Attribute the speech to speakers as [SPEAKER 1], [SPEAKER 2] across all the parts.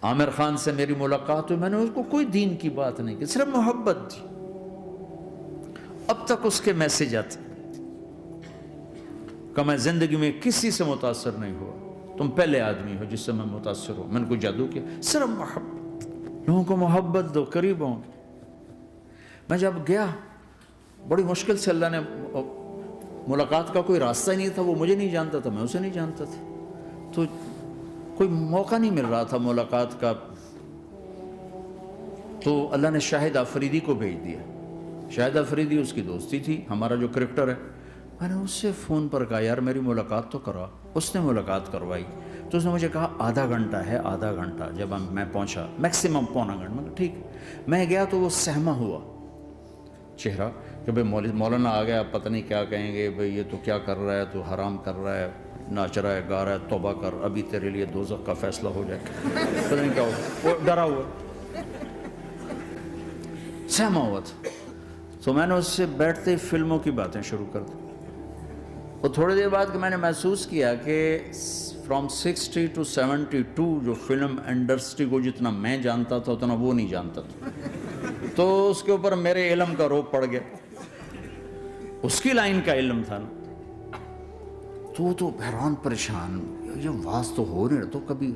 [SPEAKER 1] عامر خان سے میری ملاقات ہوئی، میں نے اس کو کوئی دین کی بات نہیں کی، صرف محبت تھی۔ اب تک اس کے میسج آتے کہ میں زندگی میں کسی سے متاثر نہیں ہوا، تم پہلے آدمی ہو جس سے میں متاثر ہوں۔ میں نے کوئی جادو کیا؟ صرف محبت، لوگوں کو محبت دو، قریب ہوں۔ میں جب گیا بڑی مشکل سے اللہ نے، ملاقات کا کوئی راستہ ہی نہیں تھا، وہ مجھے نہیں جانتا تھا، میں اسے نہیں جانتا تھا، تو کوئی موقع نہیں مل رہا تھا ملاقات کا۔ تو اللہ نے شاہد آفریدی کو بھیج دیا۔ شاہد آفریدی اس کی دوستی تھی، ہمارا جو کرکٹر ہے۔ میں نے اس سے فون پر کہا یار میری ملاقات تو کرا۔ اس نے ملاقات کروائی، تو اس نے مجھے کہا آدھا گھنٹہ ہے، آدھا گھنٹہ۔ جب میں پہنچا میکسیمم پونا گھنٹہ، میں ٹھیک۔ میں گیا تو وہ سہما ہوا چہرہ کہ بھئی مولانا آ گیا، پتہ نہیں کیا کہیں گے، بھئی یہ تو کیا کر رہا ہے، تو حرام کر رہا ہے، ناچ رہا ہے، گا رہا ہے، توبہ کر، ابھی تیرے لیے دوزخ کا فیصلہ ہو جائے، پتہ نہیں کیا ہوگا۔ وہ ڈرا ہوا سہما ہوا تھا۔ تو میں نے اس سے بیٹھتے ہی فلموں کی باتیں شروع کر دی۔ اور تھوڑی دیر بعد کہ میں نے محسوس کیا کہ فرام 60 to 72 جو فلم انڈسٹری کو جتنا میں جانتا تھا اتنا وہ نہیں جانتا تھا، تو اس کے اوپر میرے علم کا روپ پڑ گیا، اس کی لائن کا علم تھا نا۔ تو حیران پریشان، یہ واز تو ہو رہے، تو کبھی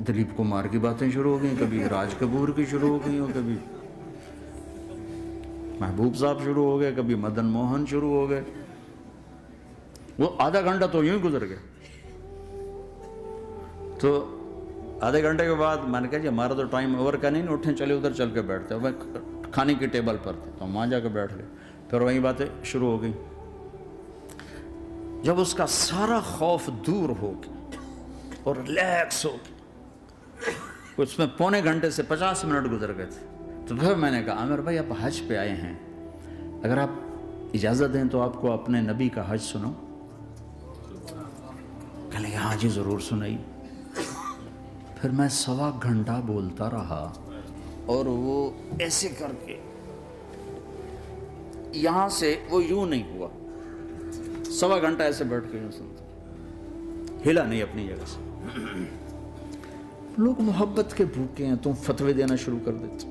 [SPEAKER 1] دلیپ کمار کی باتیں شروع ہو گئیں، کبھی راج کپور کی شروع ہو گئی، اور کبھی محبوب صاحب شروع ہو گئے، کبھی مدن موہن شروع ہو گئے۔ وہ آدھا گھنٹہ تو یوں ہی گزر گیا۔ تو آدھے گھنٹے کے بعد میں نے کہا جی ہمارا تو ٹائم اوور کا نہیں، اٹھیں چلے ادھر چل کے بیٹھتے ہیں۔ میں کھانے کی ٹیبل پر تھے تو وہاں جا کے بیٹھ گئے، پھر وہیں باتیں شروع ہو گئیں۔ جب اس کا سارا خوف دور ہو گیا اور ریلیکس ہو گیا، اس میں پونے گھنٹے سے 50 منٹ گزر گئے تھے، تو پھر میں نے کہا عامر بھائی آپ حج پہ آئے ہیں، اگر آپ اجازت دیں تو آپ کو اپنے نبی کا حج سنو۔ کہنے ہاں جی ضرور سنائی۔ پھر میں 1.25 گھنٹہ بولتا رہا، اور وہ ایسے کر کے یہاں سے وہ یوں نہیں ہوا، 1.25 گھنٹہ ایسے بیٹھ کے یوں سنتا، ہلا نہیں اپنی جگہ سے۔ لوگ محبت کے بھوکے ہیں، تم فتوے دینا شروع کر دیتے۔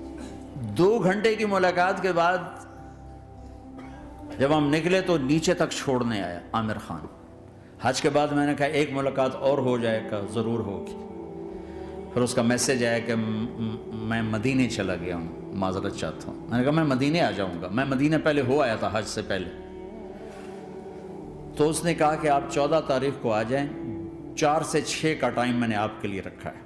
[SPEAKER 1] 2 گھنٹے کی ملاقات کے بعد جب ہم نکلے تو نیچے تک چھوڑنے آیا عامر خان۔ حج کے بعد میں نے کہا ایک ملاقات اور ہو جائے گا، ضرور ہوگی۔ پھر اس کا میسج آیا کہ میں مدینے چلا گیا ہوں، معذرت چاہتا ہوں۔ میں نے کہا میں مدینے آ جاؤں گا، میں مدینے پہلے ہو آیا تھا حج سے پہلے۔ تو اس نے کہا کہ آپ 14 تاریخ کو آ جائیں، 4 سے 6 کا ٹائم میں نے آپ کے لیے رکھا ہے۔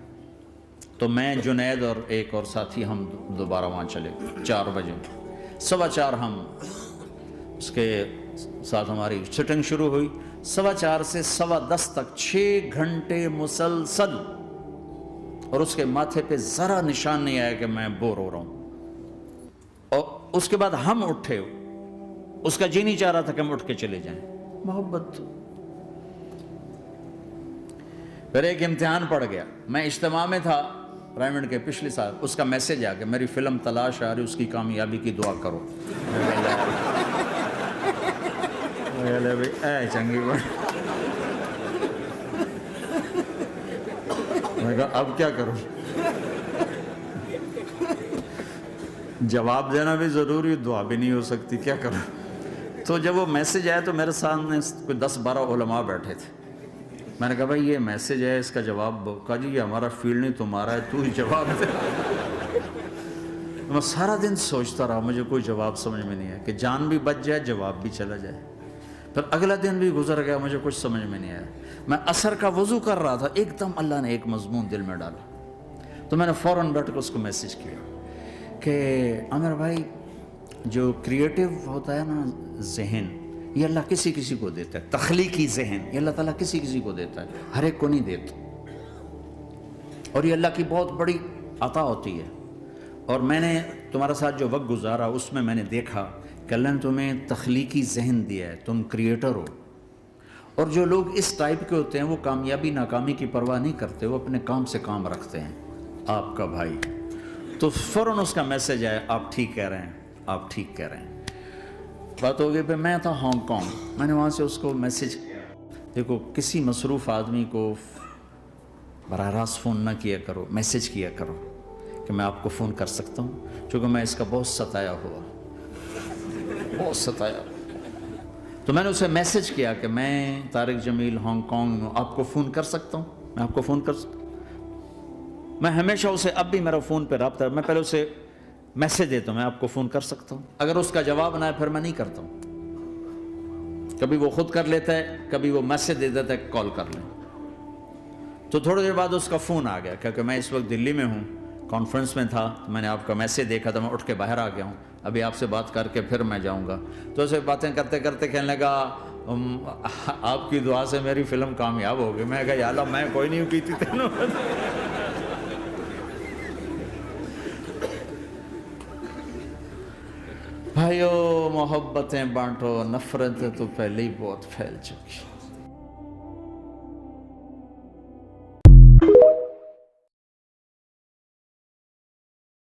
[SPEAKER 1] تو میں جنید اور ایک اور ساتھی ہم دوبارہ وہاں چلے، 4 بجے 4:15 ہم اس کے ساتھ ہماری سٹنگ شروع ہوئی۔ 4:15 سے 10:15 تک 6 گھنٹے مسلسل، اور اس کے ماتھے پہ ذرا نشان نہیں آیا کہ میں بور ہو رہا ہوں۔ اور اس کے بعد ہم اٹھے، اس کا جی نہیں چاہ رہا تھا کہ ہم اٹھ کے چلے جائیں، محبت۔ پھر ایک امتحان پڑ گیا، میں اجتماع میں تھا پرائمنٹ کے پچھلے سال، اس کا میسج آ گیا میری فلم تلاش آ رہی، اس کی کامیابی کی دعا کرو۔ اے چنگی بڑی، میں کہا اب کیا کروں، جواب دینا بھی ضروری، دعا بھی نہیں ہو سکتی، کیا کروں۔ تو جب وہ میسج آیا تو میرے سامنے کوئی 10-12 علماء بیٹھے تھے۔ میں نے کہا بھائی یہ میسج ہے، اس کا جواب، کہا جی یہ ہمارا فیلڈ نہیں تمہارا ہے، تو ہی جواب دے۔ میں سارا دن سوچتا رہا، مجھے کوئی جواب سمجھ میں نہیں آیا کہ جان بھی بچ جائے، جواب بھی چلا جائے۔ پھر اگلا دن بھی گزر گیا، مجھے کچھ سمجھ میں نہیں آیا۔ میں عصر کا وضو کر رہا تھا، ایک دم اللہ نے ایک مضمون دل میں ڈالا، تو میں نے فوراً بیٹھ کے اس کو میسج کیا کہ عامر بھائی جو کریٹو ہوتا ہے نا ذہن، یہ اللہ کسی کسی کو دیتا ہے، تخلیقی ذہن یہ اللہ تعالیٰ کسی کسی کو دیتا ہے، ہر ایک کو نہیں دیتا، اور یہ اللہ کی بہت بڑی عطا ہوتی ہے۔ اور میں نے تمہارے ساتھ جو وقت گزارا اس میں میں نے دیکھا کہ اللہ نے تمہیں تخلیقی ذہن دیا ہے، تم کریٹر ہو۔ اور جو لوگ اس ٹائپ کے ہوتے ہیں وہ کامیابی ناکامی کی پرواہ نہیں کرتے، وہ اپنے کام سے کام رکھتے ہیں۔ آپ کا بھائی تو فوراً اس کا میسج آیا آپ ٹھیک کہہ رہے ہیں، آپ ٹھیک کہہ رہے ہیں۔ بات ہو گئی پہ میں تھا ہانگ کانگ، میں نے وہاں سے اس کو میسج کیا، دیکھو کسی مصروف آدمی کو براہ راست فون نہ کیا کرو، میسیج کیا کرو کہ میں آپ کو فون کر سکتا ہوں، چونکہ میں اس کا بہت ستایا ہوا، بہت ستایا ہوا۔ تو میں نے اسے میسیج کیا کہ میں طارق جمیل ہانگ کانگ میں آپ کو فون کر سکتا ہوں، میں آپ کو فون کر سکتا ہوں۔ میں ہمیشہ اسے، اب بھی میرا فون پہ رابطہ ہے، میں پہلے اسے میسیج دیتا ہوں میں آپ کو فون کر سکتا ہوں، اگر اس کا جواب نہ ہے پھر میں نہیں کرتا ہوں۔ کبھی وہ خود کر لیتا ہے، کبھی وہ میسیج دے دیتا ہے کال کر لیں۔ تو تھوڑی دیر بعد اس کا فون آ گیا، کیونکہ میں اس وقت دلی میں ہوں، کانفرنس میں تھا، تو میں نے آپ کا میسیج دیکھا تھا، میں اٹھ کے باہر آ گیا ہوں، ابھی آپ سے بات کر کے پھر میں جاؤں گا۔ تو اسے باتیں کرتے کرتے کہنے لگا آپ کی دعا سے میری فلم کامیاب ہو گئی۔ میں کہا یا اللہ میں کوئی نہیں کی تھی تینوں۔ بھائیو محبتیں بانٹو، نفرتیں تو پہلے ہی بہت پھیل چکی۔